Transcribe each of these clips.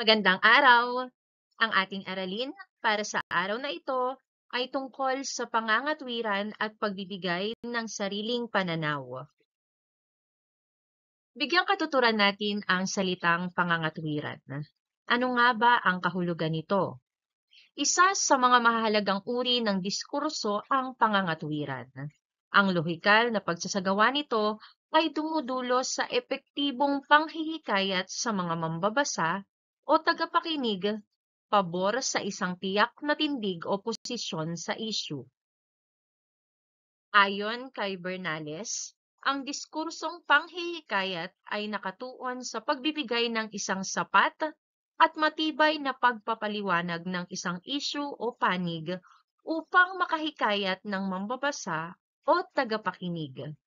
Magandang araw! Ang ating aralin para sa araw na ito ay tungkol sa pangangatwiran at pagbibigay ng sariling pananaw. Bigyang katuturan natin ang salitang pangangatwiran. Ano nga ba ang kahulugan nito? Isa sa mga mahalagang uri ng diskurso ang pangangatwiran. Ang lohikal na pagsasagawa nito ay dumudulo sa epektibong panghihikayat sa mga mambabasa o tagapakinig pabor sa isang tiyak na tindig o posisyon sa issue. Ayon kay Bernales, ang diskursong panghihikayat ay nakatuon sa pagbibigay ng isang sapat at matibay na pagpapaliwanag ng isang issue o panig upang makahikayat ng mambabasa o tagapakinig.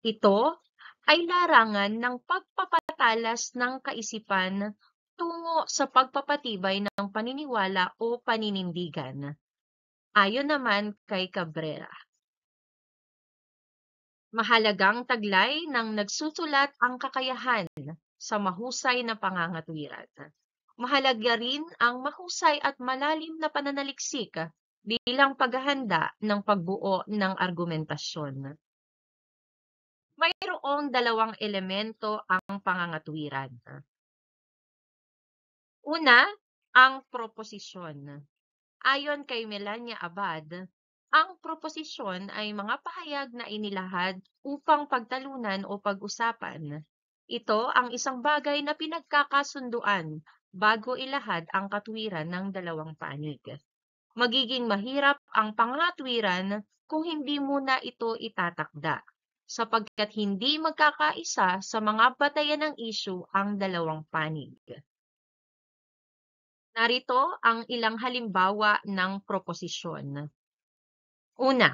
Ito ay larangan ng pagpapatalas ng kaisipan tungo sa pagpapatibay ng paniniwala o paninindigan. Ayon naman kay Cabrera, mahalagang taglay ng nagsusulat ang kakayahan sa mahusay na pangangatwiran. Mahalaga rin ang mahusay at malalim na pananaliksik bilang paghahanda ng pagbuo ng argumentasyon. Mayroong dalawang elemento ang pangangatwiran. Una, ang proposisyon. Ayon kay Melania Abad, ang proposisyon ay mga pahayag na inilahad upang pagtalunan o pag-usapan. Ito ang isang bagay na pinagkakasunduan bago ilahad ang katwiran ng dalawang panig. Magiging mahirap ang pangangatwiran kung hindi muna ito itatakda, sapagkat hindi magkakaisa sa mga batayan ng issue ang dalawang panig. Narito ang ilang halimbawa ng proposisyon. Una,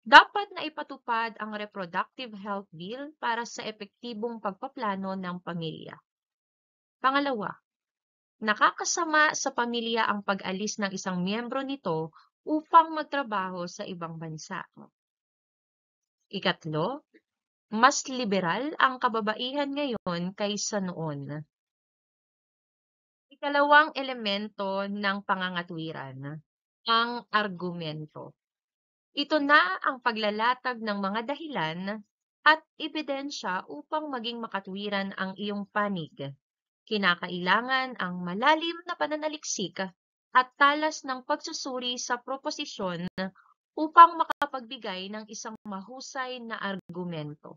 dapat na ipatupad ang Reproductive Health Bill para sa epektibong pagpaplano ng pamilya. Pangalawa, nakakasama sa pamilya ang pag-alis ng isang miyembro nito upang magtrabaho sa ibang bansa. Ikatlo, mas liberal ang kababaihan ngayon kaysa noon. Ikalawang elemento ng pangangatwiran, ang argumento. Ito na ang paglalatag ng mga dahilan at ebidensya upang maging makatwiran ang iyong panig. Kinakailangan ang malalim na pananaliksik at talas ng pagsusuri sa proposisyon upang makapagbigay ng isang mahusay na argumento.